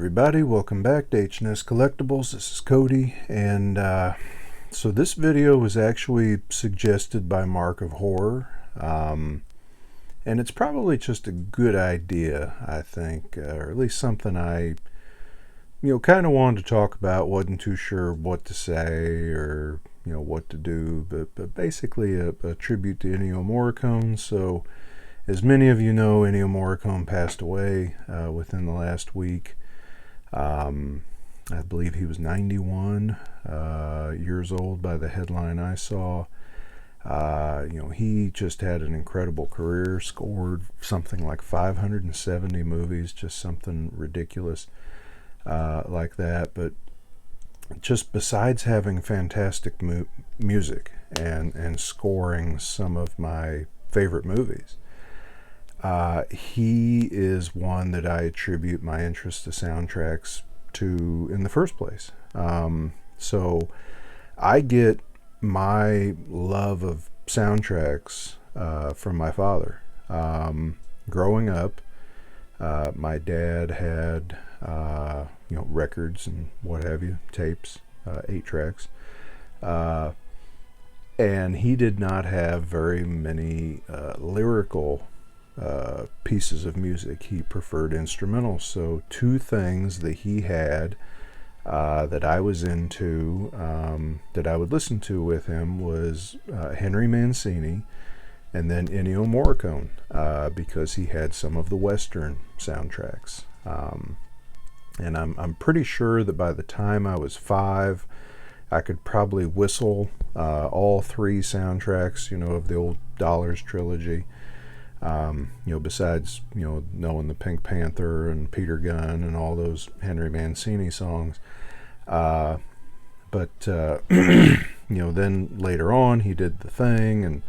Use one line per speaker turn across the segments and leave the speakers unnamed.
everybody, welcome back to HNS Collectibles. This is Cody, and so this video was actually suggested by Mark of Horror, and it's probably just a good idea, I think, or at least something I kind of wanted to talk about. Wasn't too sure what to say or what to do, but basically a tribute to Ennio Morricone. So as many of you know, Ennio Morricone passed away within the last week. I believe he was 91 years old by the headline I saw. He just had an incredible career, scored something like 570 movies, just something ridiculous like that. But just besides having fantastic music and scoring some of my favorite movies, he is one that I attribute my interest to soundtracks to in the first place. So I get my love of soundtracks from my father. Growing up, my dad had records and what have you, tapes, 8 tracks, and he did not have very many lyrical pieces of music. He preferred instrumentals. So two things that he had that I was into, that I would listen to with him, was Henry Mancini and then Ennio Morricone, because he had some of the Western soundtracks. And I'm pretty sure that by the time I was 5, I could probably whistle all 3 soundtracks, of the old Dollars trilogy. Besides, knowing the Pink Panther and Peter Gunn and all those Henry Mancini songs. But then later on he did The Thing, and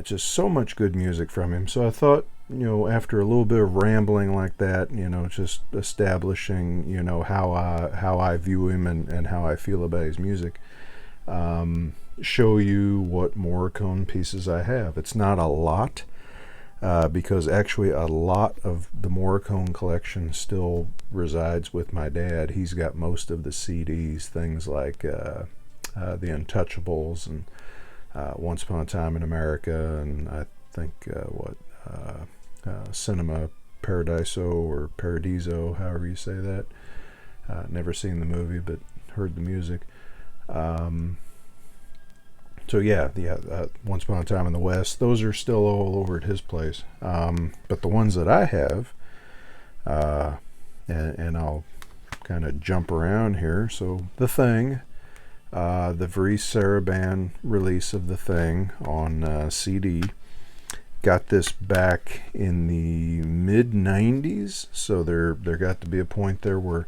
just so much good music from him. So I thought, after a little bit of rambling like that, just establishing, how I view him and how I feel about his music, show you what Morricone pieces I have. It's not a lot. Because actually a lot of the Morricone collection still resides with my dad. He's got most of the CDs, things like The Untouchables and Once Upon a Time in America, and I think Cinema Paradiso or Paradiso, however you say that. Never seen the movie, but heard the music. So Once Upon a Time in the West, those are still all over at his place. But the ones that I have, and I'll kind of jump around here. So The Thing, the Vries Sarabande release of The Thing on CD. Got this back in the mid-90s, so there got to be a point there where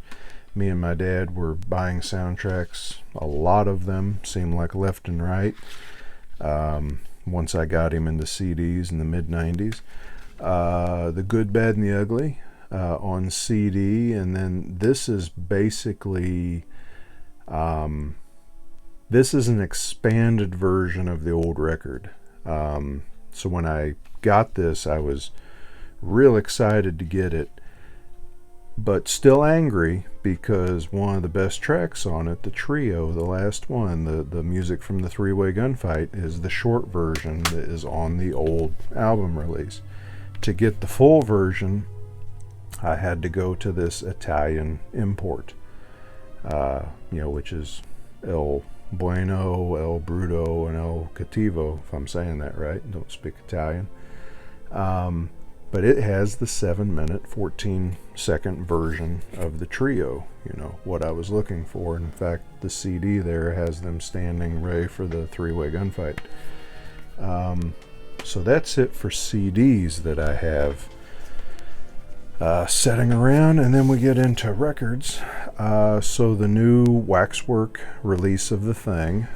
me and my dad were buying soundtracks, a lot of them, seemed like left and right, once I got him into CDs in the mid-90s. The Good, Bad, and the Ugly on CD, and then this is basically, this is an expanded version of the old record. So when I got this, I was real excited to get it, but still angry because one of the best tracks on it, the trio, the last one, the music from the three-way gunfight, is the short version that is on the old album release. To get the full version, I had to go to this Italian import, which is El Bueno, El Bruto, and El Cattivo, if I'm saying that right. Don't speak Italian. But it has the 7-minute, 14-second version of the trio, what I was looking for. In fact, the CD there has them standing ready for the three-way gunfight. So that's it for CDs that I have setting around, and then we get into records. So the new Waxwork release of The Thing,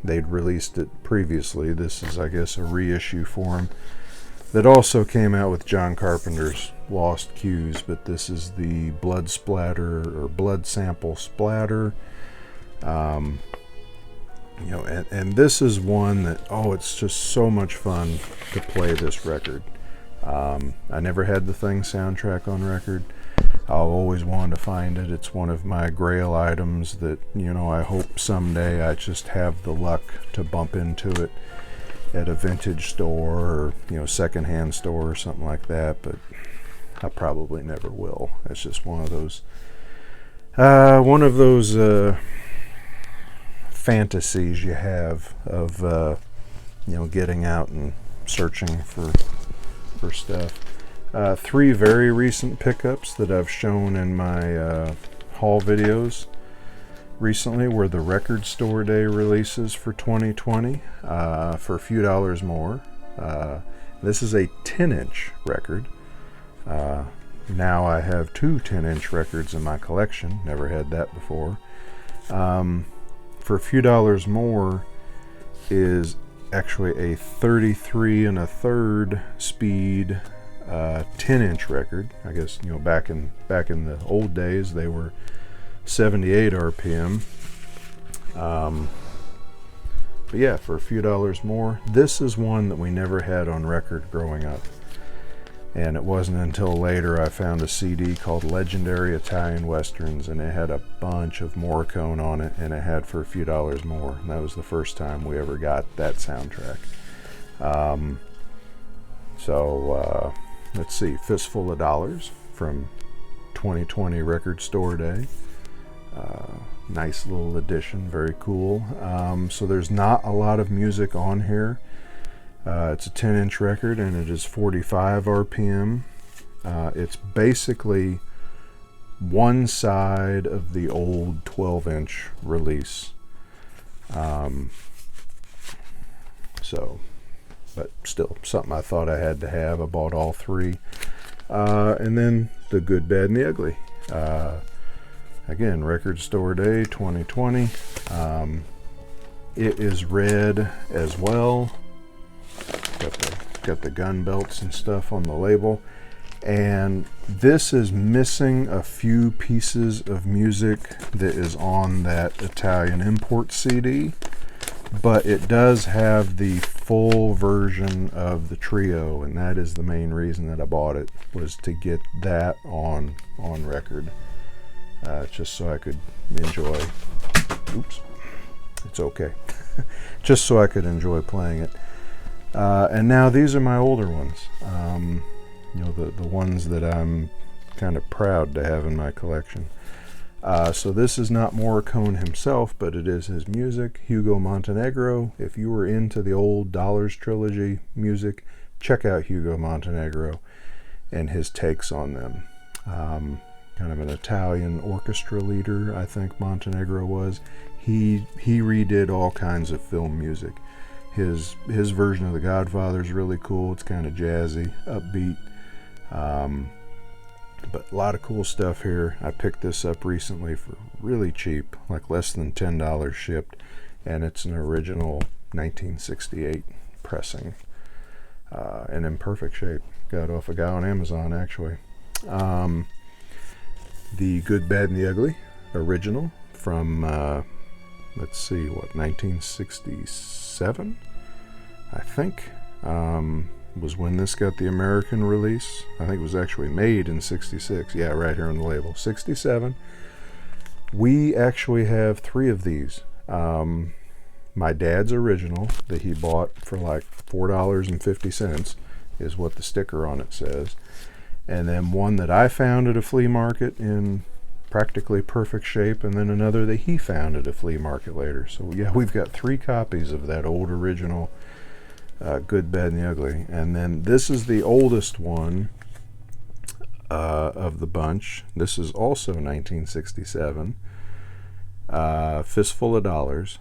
they'd released it previously. This is, I guess, a reissue for them. That also came out with John Carpenter's Lost Cues, but this is the blood splatter or blood sample splatter. And this is one that, it's just so much fun to play this record. I never had The Thing soundtrack on record. I've always wanted to find it. It's one of my grail items that, you know, I hope someday I just have the luck to bump into it at a vintage store or, you know, secondhand store or something like that, but I probably never will. It's just one of those fantasies you have of you know, getting out and searching for stuff. 3 very recent pickups that I've shown in my haul videos recently were the Record Store Day releases for 2020 for a few dollars more. This is a 10-inch record. Now I have 2 10-inch records in my collection. Never had that before. For a few dollars more is actually a 33 1/3 speed 10-inch record. I guess, you know, back in the old days they were 78 RPM. But yeah, for a few dollars more. This is one that we never had on record growing up. And it wasn't until later I found a CD called Legendary Italian Westerns, and it had a bunch of Morricone on it, and it had For a Few Dollars More. And that was the first time we ever got that soundtrack. Let's see, Fistful of Dollars from 2020 Record Store Day. Nice little addition, very cool. So there's not a lot of music on here. It's a 10-inch record and it is 45 RPM. It's basically one side of the old 12-inch release. But still, something I thought I had to have. I bought all 3. And then The Good, Bad, and the Ugly. Again, Record Store Day 2020. It is red as well. Got the gun belts and stuff on the label, and this is missing a few pieces of music that is on that Italian import CD, but it does have the full version of the trio, and that is the main reason that I bought it, was to get that on record, just so I could enjoy. Oops, it's okay. Just so I could enjoy playing it. And now these are my older ones, you know, the ones that I'm kind of proud to have in my collection. So this is not Morricone himself, but it is his music, Hugo Montenegro. If you were into the old Dollars Trilogy music, check out Hugo Montenegro and his takes on them. Kind of an Italian orchestra leader, I think Montenegro was. He redid all kinds of film music. His version of The Godfather is really cool. It's kind of jazzy, upbeat, but a lot of cool stuff here. I picked this up recently for really cheap, like less than $10 shipped, and it's an original 1968 pressing, and in perfect shape. Got it off a guy on Amazon, actually. The Good, Bad, and the Ugly original from let's see, what, 1967? I think, was when this got the American release. I think it was actually made in 66. Yeah, right here on the label, 67. We actually have 3 of these. My dad's original that he bought for like $4.50 is what the sticker on it says. And then one that I found at a flea market in practically perfect shape, and then another that he found at a flea market later. So yeah, we've got 3 copies of that old original Good, Bad, and the Ugly. And then this is the oldest one of the bunch. This is also 1967. Fistful of Dollars.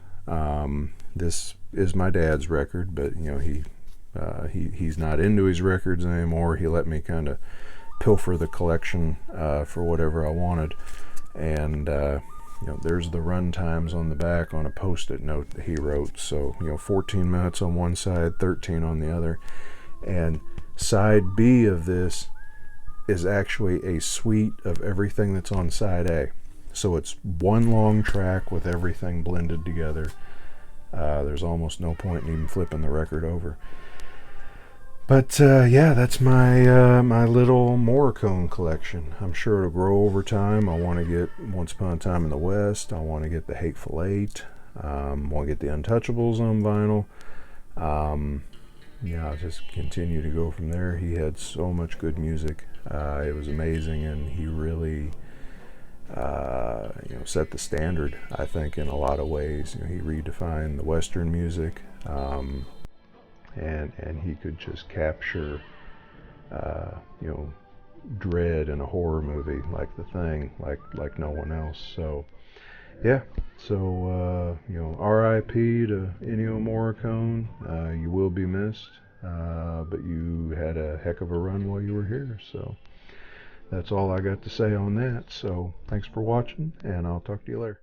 This is my dad's record, but you know, he's not into his records anymore. He let me kind of pilfer the collection for whatever I wanted. And you know, there's the run times on the back on a post-it note that he wrote. So, you know, 14 minutes on one side, 13 on the other. And side B of this is actually a suite of everything that's on side A. So it's one long track with everything blended together. There's almost no point in even flipping the record over. But yeah, that's my little Morricone collection. I'm sure it'll grow over time. I want to get Once Upon a Time in the West. I want to get the Hateful Eight. Want to get the Untouchables on vinyl. Yeah, I'll just continue to go from there. He had so much good music. It was amazing, and he really set the standard, I think, in a lot of ways. He redefined the Western music, and he could just capture uh, you know dread in a horror movie like The Thing, like no one else. So yeah, so R.I.P. to Ennio Morricone. You will be missed, but you had a heck of a run while you were here. So that's all I got to say on that. So thanks for watching, and I'll talk to you later.